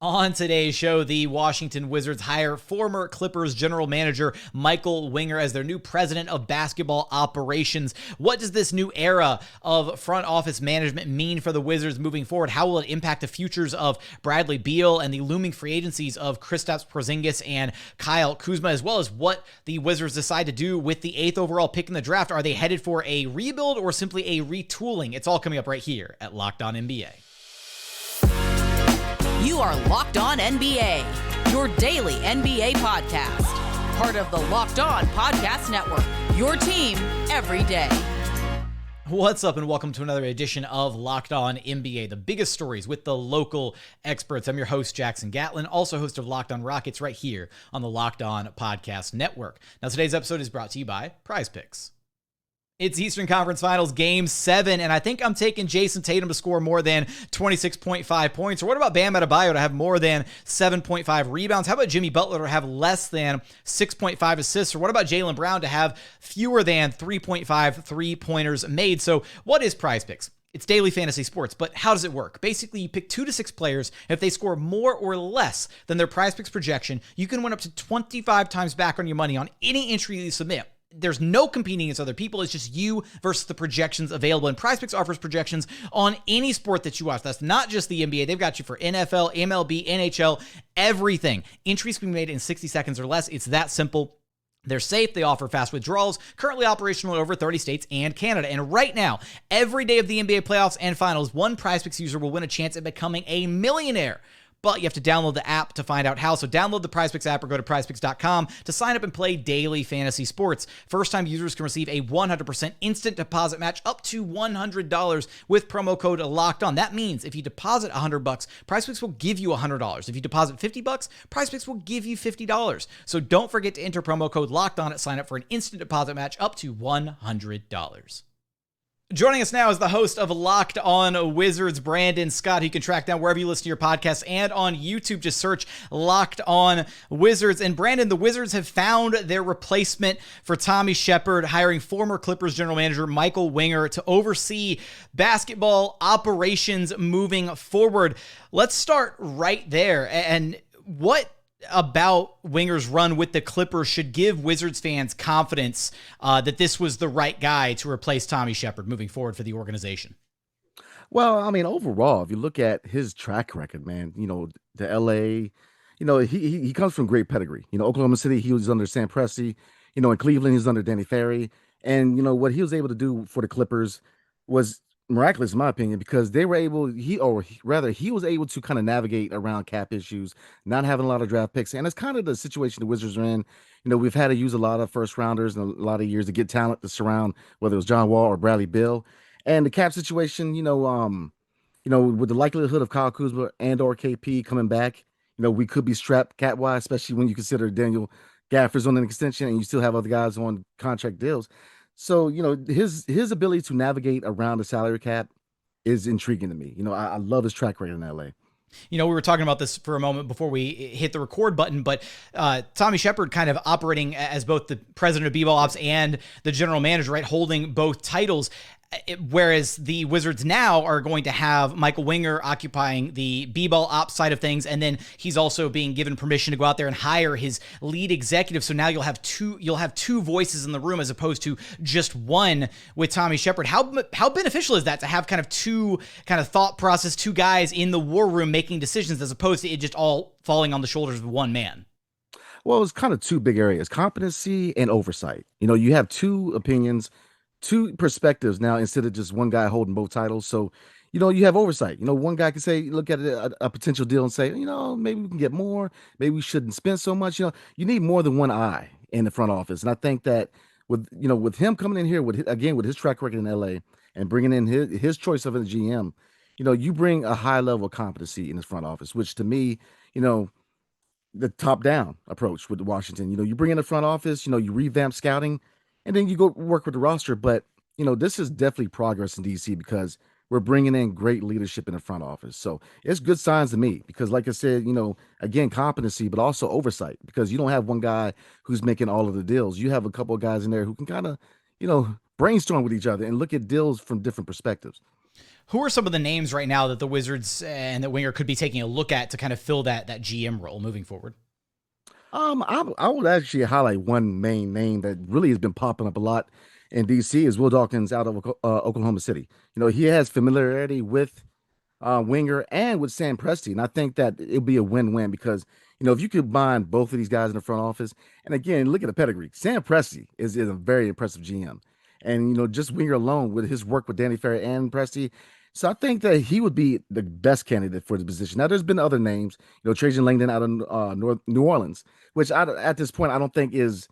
On today's show, the Washington Wizards hire former Clippers general manager Michael Winger as their new president of basketball operations. What does this new era of front office management mean for the Wizards moving forward? How will it impact the futures of Bradley Beal and the looming free agencies of Kristaps Porzingis and Kyle Kuzma, as well as what the Wizards decide to do with the 8th overall pick in the draft? Are they headed for a rebuild or simply a retooling? It's all coming up right here at Locked On NBA. You are Locked On NBA, your daily NBA podcast. Part of the Locked On Podcast Network, your team every day. What's up and welcome to another edition of Locked On NBA, the biggest stories with the local experts. I'm your host, Jackson Gatlin, also host of Locked On Rockets right here on the Locked On Podcast Network. Now, today's episode is brought to you by PrizePicks. It's Eastern Conference Finals Game 7, and I think I'm taking Jason Tatum to score more than 26.5 points. Or what about Bam Adebayo to have more than 7.5 rebounds? How about Jimmy Butler to have less than 6.5 assists? Or what about Jaylen Brown to have fewer than 3.5 three-pointers made? So what is PrizePicks? It's daily fantasy sports, but how does it work? Basically, you pick 2 to 6 players. If they score more or less than their PrizePicks projection, you can win up to 25 times back on your money on any entry you submit. There's no competing against other people. It's just you versus the projections available. And PrizePicks offers projections on any sport that you watch. That's not just the NBA. They've got you for NFL, MLB, NHL, everything. Entries can be made in 60 seconds or less. It's that simple. They're safe. They offer fast withdrawals, currently operational in over 30 states and Canada. And right now, every day of the NBA playoffs and finals, one PrizePicks user will win a chance at becoming a millionaire. But you have to download the app to find out how. So download the PrizePicks app or go to prizepicks.com to sign up and play daily fantasy sports. First-time users can receive a 100% instant deposit match up to $100 with promo code LOCKEDON. That means if you deposit $100, PrizePicks will give you $100. If you deposit $50, PrizePicks will give you $50. So don't forget to enter promo code LOCKEDON at sign up for an instant deposit match up to $100. Joining us now is the host of Locked On Wizards, Brandon Scott, who you can track down wherever you listen to your podcasts and on YouTube. Just search Locked On Wizards. And Brandon, the Wizards have found their replacement for Tommy Shepard, hiring former Clippers general manager Michael Winger to oversee basketball operations moving forward. Let's start right there. And what about Winger's run with the Clippers should give Wizards fans confidence that this was the right guy to replace Tommy Shepard moving forward for the organization? Well, I mean, overall, if you look at his track record, man, the LA, he comes from great pedigree. Oklahoma City, he was under Sam Presti. In Cleveland, he was under Danny Ferry. And, what he was able to do for the Clippers was miraculous, in my opinion, because they were able, he was able to kind of navigate around cap issues, not having a lot of draft picks. And it's kind of the situation the Wizards are in. We've had to use a lot of first rounders in a lot of years to get talent to surround, whether it was John Wall or Bradley Beal. And the cap situation, with the likelihood of Kyle Kuzma and or KP coming back, we could be strapped cap-wise, especially when you consider Daniel Gafford's on an extension and you still have other guys on contract deals. So, his ability to navigate around the salary cap is intriguing to me. I love his track record in LA. We were talking about this for a moment before we hit the record button, but Tommy Shepard kind of operating as both the president of B-Ball Ops and the general manager, right, holding both titles. Whereas the Wizards now are going to have Michael Winger occupying the B-Ball Ops side of things, and then he's also being given permission to go out there and hire his lead executive. So now you'll have two voices in the room as opposed to just one with Tommy Shepard. How beneficial is that to have kind of two kind of thought process, two guys in the war room making decisions as opposed to it just all falling on the shoulders of one man? Well, it's kind of two big areas: competency and oversight. You have two opinions, two perspectives now instead of just one guy holding both titles. So, you have oversight. One guy can say, look at a potential deal and say, maybe we can get more. Maybe we shouldn't spend so much. You need more than one eye in the front office. And I think that with him coming in here with his track record in LA and bringing in his choice of a GM, you bring a high level of competency in his front office, which to me, the top down approach with Washington, you bring in the front office, you revamp scouting, and then you go work with the roster. But, this is definitely progress in DC because we're bringing in great leadership in the front office. So it's good signs to me because, like I said, again, competency, but also oversight, because you don't have one guy who's making all of the deals. You have a couple of guys in there who can kind of, brainstorm with each other and look at deals from different perspectives. Who are some of the names right now that the Wizards and that Winger could be taking a look at to kind of fill that GM role moving forward? I would actually highlight one main name that really has been popping up a lot in DC is Will Dawkins out of Oklahoma City. He has familiarity with Winger and with Sam Presti, and I think that it'll be a win-win because if you combine both of these guys in the front office, and again, look at the pedigree. Sam Presti is a very impressive GM, and just Winger alone with his work with Danny Ferry and Presti. So I think that he would be the best candidate for the position. Now, there's been other names, Trajan Langdon out of New Orleans, which at this point I don't think is,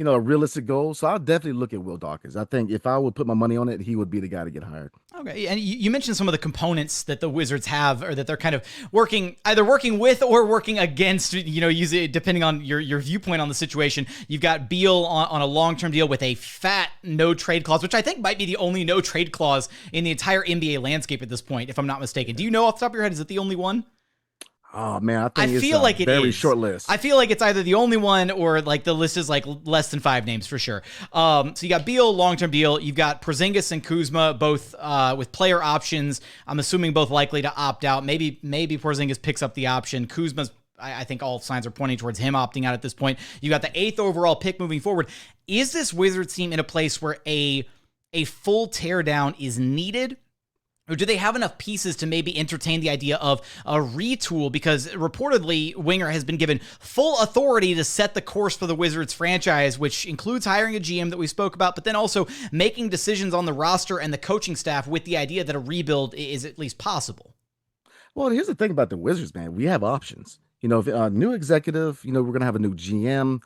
a realistic goal. So I'll definitely look at Will Dawkins. I think if I would put my money on it, he would be the guy to get hired. Okay, and you mentioned some of the components that the Wizards have, or that they're kind of either working with or working against, usually depending on your viewpoint on the situation. You've got Beal on a long-term deal with a fat no-trade clause, which I think might be the only no-trade clause in the entire NBA landscape at this point, if I'm not mistaken. Do you know off the top of your head, is it the only one? Oh man, I think feel like it's a very short list. I feel like it's either the only one or like the list is like less than 5 names for sure. So you got Beal, long-term deal. You've got Porzingis and Kuzma, both with player options. I'm assuming both likely to opt out. Maybe Porzingis picks up the option. Kuzma's, I think all signs are pointing towards him opting out at this point. You got the 8th overall pick moving forward. Is this Wizards team in a place where a full teardown is needed? Or do they have enough pieces to maybe entertain the idea of a retool? Because reportedly, Winger has been given full authority to set the course for the Wizards franchise, which includes hiring a GM that we spoke about, but then also making decisions on the roster and the coaching staff with the idea that a rebuild is at least possible. Well, here's the thing about the Wizards, man. We have options. If a new executive, we're going to have a new GM.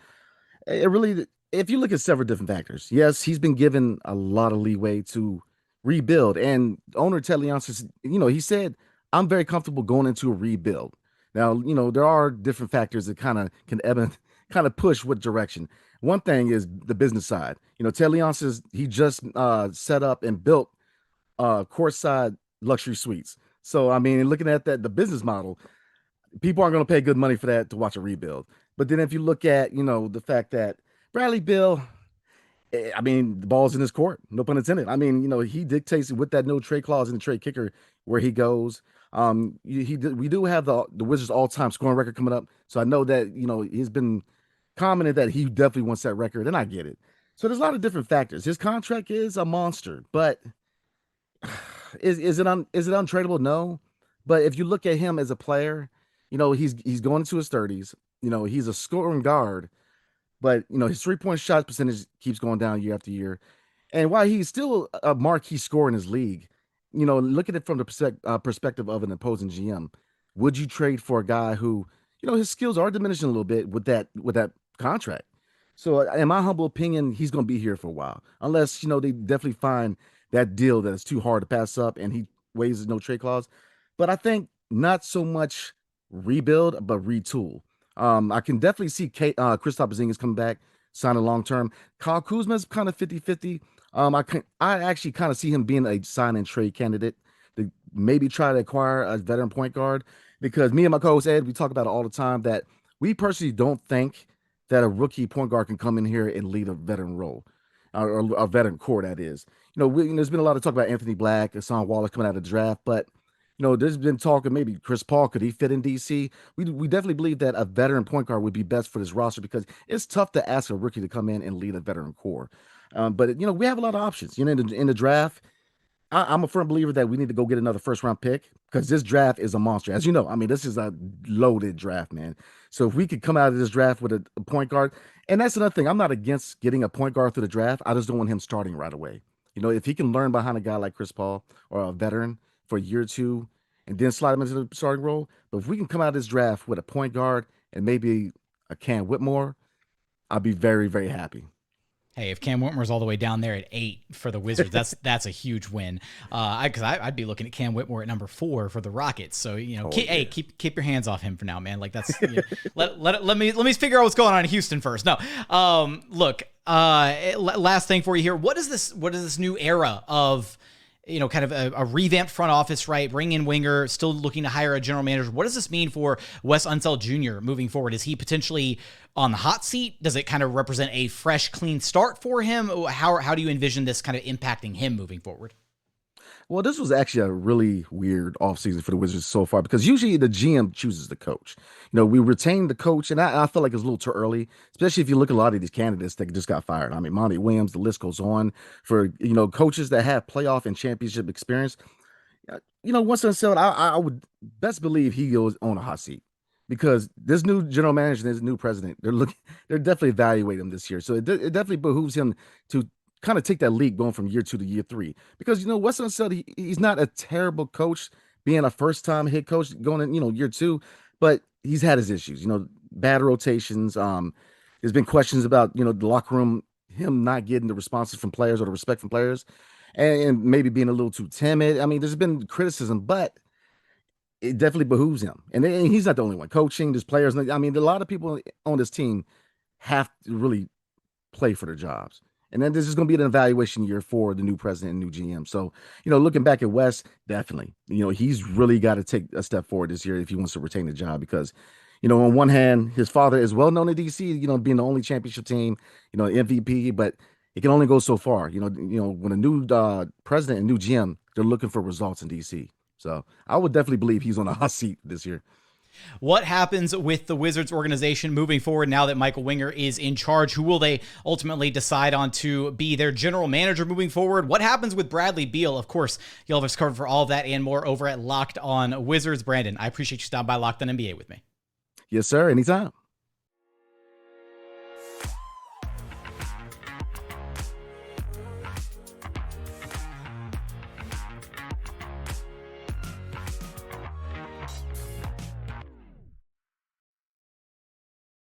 If you look at several different factors, yes, he's been given a lot of leeway to rebuild. And owner Ted Leonsis, he said, I'm very comfortable going into a rebuild. Now, there are different factors that kind of push what direction. One thing is the business side. Ted Leonsis, he just set up and built courtside luxury suites. So, I mean, looking at that, the business model, people aren't going to pay good money for that to watch a rebuild. But then if you look at, the fact that Bradley Beal, I mean, the ball's in his court, no pun intended. I mean, he dictates with that no trade clause in the trade kicker where he goes. We do have the Wizards all-time scoring record coming up. So I know that, he's been commented that he definitely wants that record, and I get it. So there's a lot of different factors. His contract is a monster, but is it untradeable? No. But if you look at him as a player, he's going into his 30s. He's a scoring guard. But, his three-point shot percentage keeps going down year after year. And while he's still a marquee scorer in his league, look at it from the perspective of an opposing GM. Would you trade for a guy who, his skills are diminishing a little bit with that contract? So in my humble opinion, he's going to be here for a while. Unless, they definitely find that deal that is too hard to pass up and he waives no trade clause. But I think not so much rebuild, but retool. I can definitely see Kristaps Porzingis coming back, signing long-term. Kyle Kuzma's kind of 50-50. I actually kind of see him being a sign and trade candidate to maybe try to acquire a veteran point guard, because me and my co-host Ed, we talk about it all the time that we personally don't think that a rookie point guard can come in here and lead a veteran role, or a veteran core, that is. There's been a lot of talk about Anthony Black, Hassan Wallace coming out of the draft, but there's been talk of maybe Chris Paul. Could he fit in DC? We definitely believe that a veteran point guard would be best for this roster, because it's tough to ask a rookie to come in and lead a veteran core. But we have a lot of options. In the draft, I'm a firm believer that we need to go get another first-round pick, because this draft is a monster. As you know, I mean, this is a loaded draft, man. So if we could come out of this draft with a point guard, and that's another thing, I'm not against getting a point guard through the draft. I just don't want him starting right away. If he can learn behind a guy like Chris Paul or a veteran for a year or two, and then slide him into the starting role. But if we can come out of this draft with a point guard and maybe a Cam Whitmore, I'll be very, very happy. Hey, if Cam Whitmore's all the way down there at 8 for the Wizards, that's a huge win. Because I'd be looking at Cam Whitmore at number 4 for the Rockets. So keep your hands off him for now, man. Like that's let me figure out what's going on in Houston first. No, look. Last thing for you here. What is this new era of kind of a revamped front office, right? Bring in Winger, still looking to hire a general manager. What does this mean for Wes Unseld Jr. moving forward? Is he potentially on the hot seat? Does it kind of represent a fresh, clean start for him? How do you envision this kind of impacting him moving forward? Well, this was actually a really weird offseason for the Wizards so far because usually the GM chooses the coach. We retained the coach, and I felt like it was a little too early, especially if you look at a lot of these candidates that just got fired. I mean, Monty Williams, the list goes on for, coaches that have playoff and championship experience. Once unsettled, I would best believe he goes on a hot seat because this new general manager and this new president, they're definitely evaluating him this year. So it definitely behooves him to kind of take that leap going from year 2 to year 3 because Wes Unseld, he's not a terrible coach being a first time head coach going in year 2, but he's had his issues. Bad rotations. There's been questions about the locker room, him not getting the responses from players or the respect from players, and maybe being a little too timid. I mean, there's been criticism, but it definitely behooves him. And he's not the only one coaching. There's players. I mean, a lot of people on this team have to really play for their jobs. And then this is going to be an evaluation year for the new president and new GM. So, looking back at Wes, definitely, he's really got to take a step forward this year if he wants to retain the job because, on one hand, his father is well known in DC, being the only championship team, MVP, but it can only go so far. When a new president and new GM, they're looking for results in DC. So I would definitely believe he's on a hot seat this year. What happens with the Wizards organization moving forward now that Michael Winger is in charge? Who will they ultimately decide on to be their general manager moving forward? What happens with Bradley Beal? Of course, you'll have us covered for all of that and more over at Locked On Wizards. Brandon, I appreciate you stopping by Locked On NBA with me. Yes, sir. Anytime.